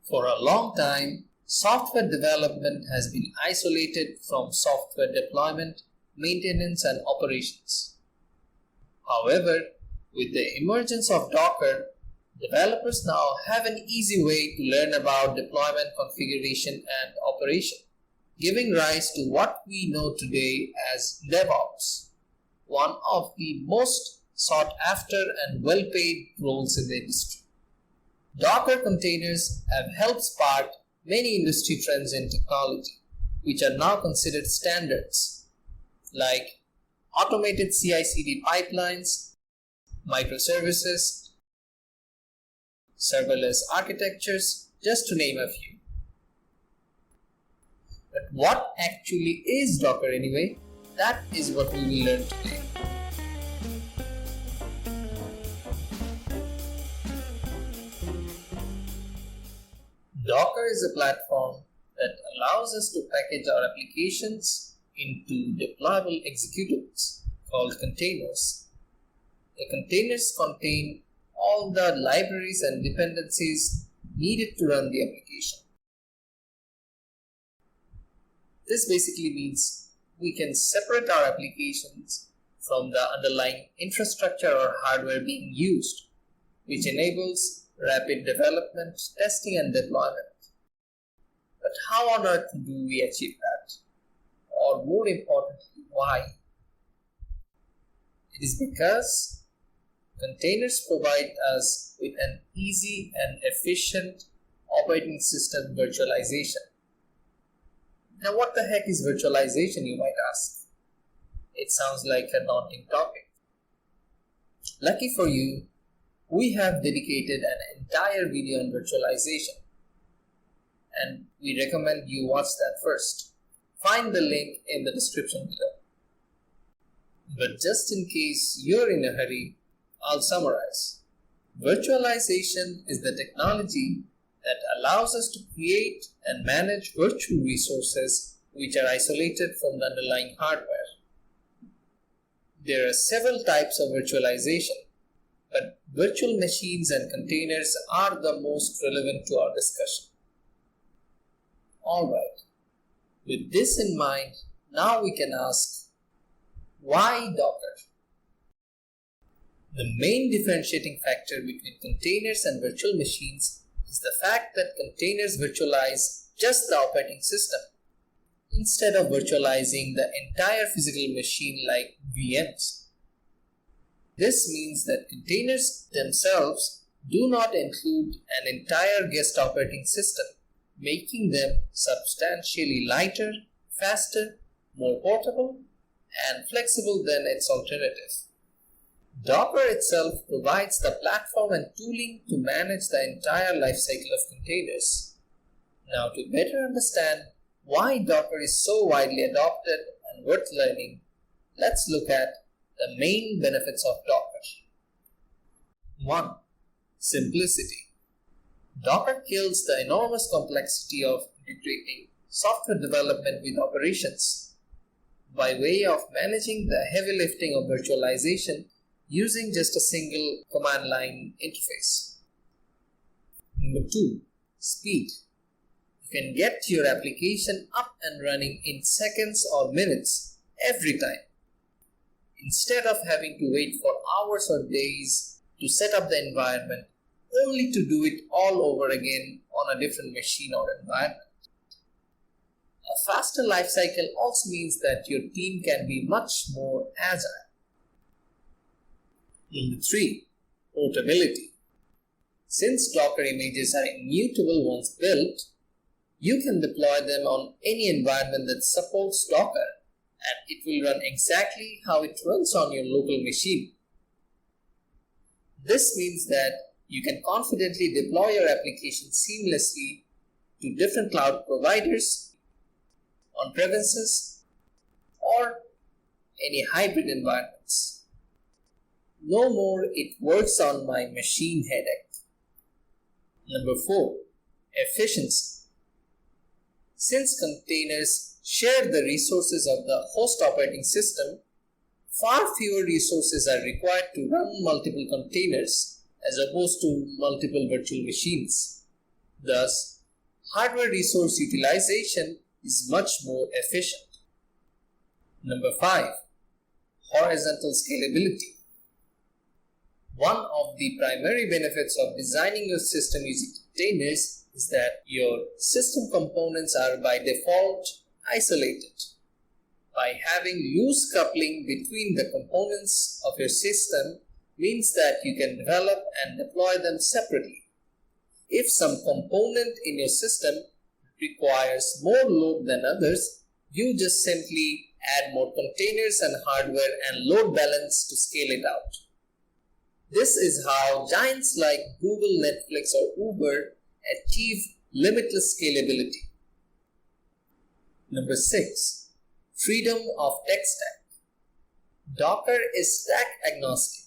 For a long time, software development has been isolated from software deployment, maintenance, and operations. However, with the emergence of Docker, developers now have an easy way to learn about deployment, configuration, and operation, giving rise to what we know today as DevOps, one of the most sought after and well-paid roles in the industry. Docker containers have helped spark many industry trends in technology, which are now considered standards, like automated CI/CD pipelines, microservices, serverless architectures, just to name a few. But what actually is Docker anyway? That is what we will learn today. Docker is a platform that allows us to package our applications into deployable executables called containers. The containers contain all the libraries and dependencies needed to run the application. This basically means we can separate our applications from the underlying infrastructure or hardware being used, which enables rapid development, testing, and deployment. But how on earth do we achieve that? Or more importantly, why? It is because containers provide us with an easy and efficient operating system virtualization. Now, what the heck is virtualization, you might ask? It sounds like a daunting topic. Lucky for you, we have dedicated an entire video on virtualization, and we recommend you watch that first. Find the link in the description below. But just in case you're in a hurry, I'll summarize. Virtualization is the technology that allows us to create and manage virtual resources which are isolated from the underlying hardware. There are several types of virtualization, but virtual machines and containers are the most relevant to our discussion. Alright, with this in mind, now we can ask, why Docker? The main differentiating factor between containers and virtual machines is the fact that containers virtualize just the operating system, instead of virtualizing the entire physical machine like VMs. This means that containers themselves do not include an entire guest operating system, making them substantially lighter, faster, more portable, and flexible than its alternative. Docker itself provides the platform and tooling to manage the entire lifecycle of containers. Now, to better understand why Docker is so widely adopted and worth learning, let's look at the main benefits of Docker. 1. Simplicity. Docker kills the enormous complexity of integrating software development with operations by way of managing the heavy lifting of virtualization using just a single command line interface. Number 2. Speed. You can get your application up and running in seconds or minutes every time, instead of having to wait for hours or days to set up the environment, only to do it all over again on a different machine or environment. A faster lifecycle also means that your team can be much more agile. Number 3. Portability. Since Docker images are immutable once built, you can deploy them on any environment that supports Docker, and it will run exactly how it runs on your local machine. This means that you can confidently deploy your application seamlessly to different cloud providers, on premises, or any hybrid environments. No more "it works on my machine" headache. Number 4. Efficiency. Since containers share the resources of the host operating system, far fewer resources are required to run multiple containers as opposed to multiple virtual machines. Thus, hardware resource utilization is much more efficient. Number 5. Horizontal scalability. One of the primary benefits of designing your system using containers is that your system components are by default isolated. By having loose coupling between the components of your system means that you can develop and deploy them separately. If some component in your system requires more load than others, you just simply add more containers and hardware and load balance to scale it out. This is how giants like Google, Netflix, or Uber achieve limitless scalability. Number 6. Freedom of tech stack. Docker is stack agnostic,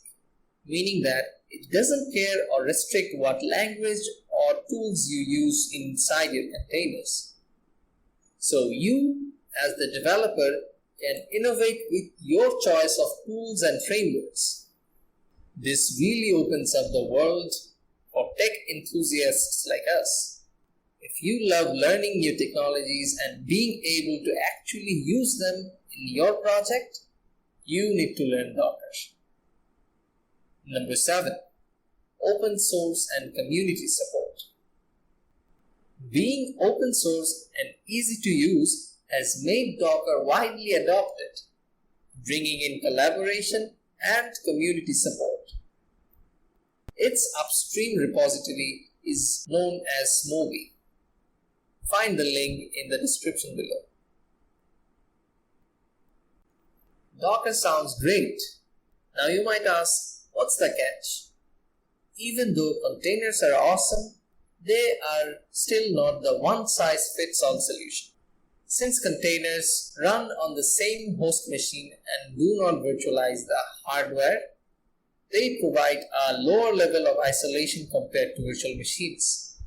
meaning that it doesn't care or restrict what language or tools you use inside your containers. So you, as the developer, can innovate with your choice of tools and frameworks. This really opens up the world for tech enthusiasts like us. If you love learning new technologies and being able to actually use them in your project, you need to learn Docker. Number 7. Open source and community support. Being open source and easy to use has made Docker widely adopted, bringing in collaboration and community support. Its upstream repository is known as Smoby. Find the link in the description below. Docker sounds great. Now you might ask, what's the catch? Even though containers are awesome, they are still not the one-size-fits-all solution. Since containers run on the same host machine and do not virtualize the hardware, they provide a lower level of isolation compared to virtual machines.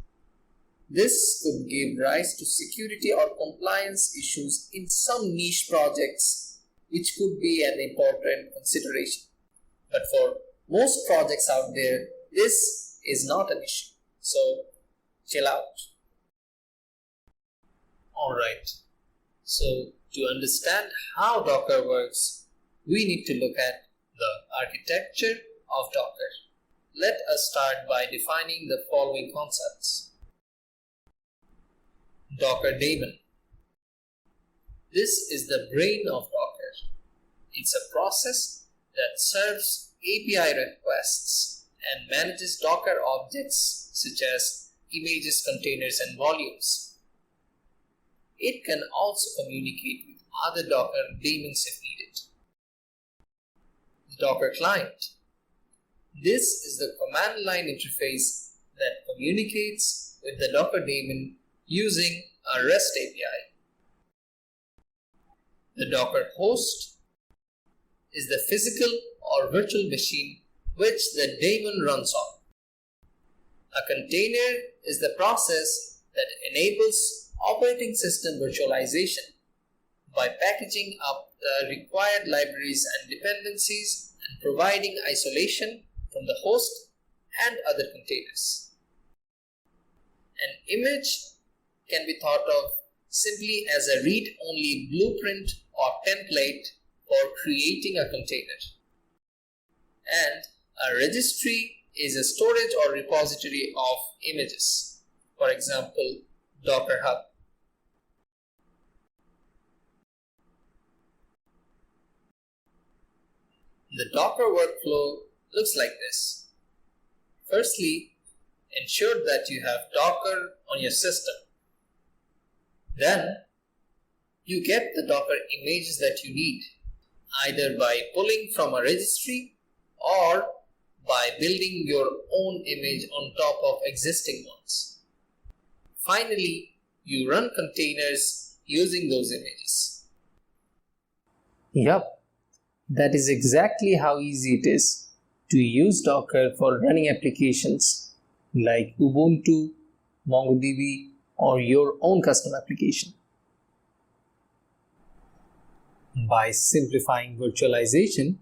This could give rise to security or compliance issues in some niche projects, which could be an important consideration. But for most projects out there, this is not an issue. So, chill out. Alright, so to understand how Docker works, we need to look at the architecture of Docker. Let us start by defining the following concepts. Docker daemon. This is the brain of Docker. It's a process that serves API requests and manages Docker objects such as images, containers, and volumes. It can also communicate with other Docker daemons if needed. The Docker client. This is the command line interface that communicates with the Docker daemon using a REST API. The Docker host is the physical or virtual machine which the daemon runs on. A container is the process that enables operating system virtualization by packaging up the required libraries and dependencies and providing isolation from the host and other containers. An image can be thought of simply as a read-only blueprint or template for creating a container. And a registry is a storage or repository of images. For example, Docker Hub. The Docker workflow looks like this. Firstly, ensure that you have Docker on your system. Then, you get the Docker images that you need, either by pulling from a registry or by building your own image on top of existing ones. Finally, you run containers using those images. Yup, that is exactly how easy it is to use Docker for running applications like Ubuntu, MongoDB, or your own custom application. By simplifying virtualization,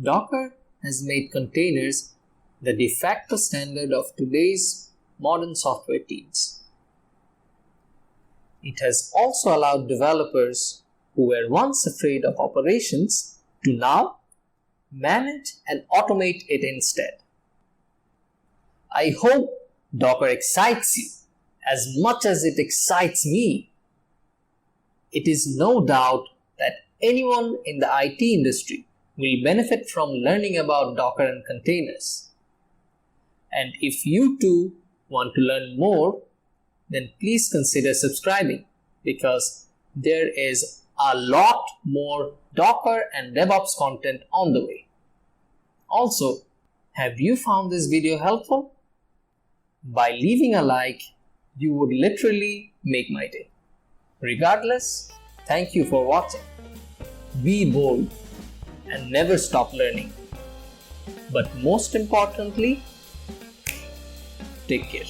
Docker has made containers the de facto standard of today's modern software teams. It has also allowed developers who were once afraid of operations to now manage and automate it instead. I hope Docker excites you as much as it excites me. It is no doubt that anyone in the IT industry will benefit from learning about Docker and containers. And if you too want to learn more, then please consider subscribing, because there is a lot more Docker and DevOps content on the way. Also, have you found this video helpful? By leaving a like, you would literally make my day. Regardless, thank you for watching. Be bold and never stop learning. But most importantly, take care.